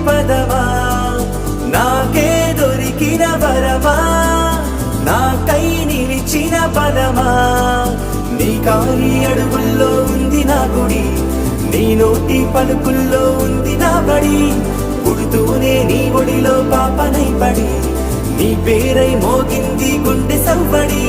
పదమా నాకే దొరికిన వరమా నాకై నిలిచిన పదమా నీ కాలి అడుగుల్లో ఉంది నా గుడి నీ నోటి పలుకుల్లో ఉంది నా బడి పుడుతూనే నీ ఒడిలో పాపనై పడి నీ పేరై మోగింది గుండె సవ్వడి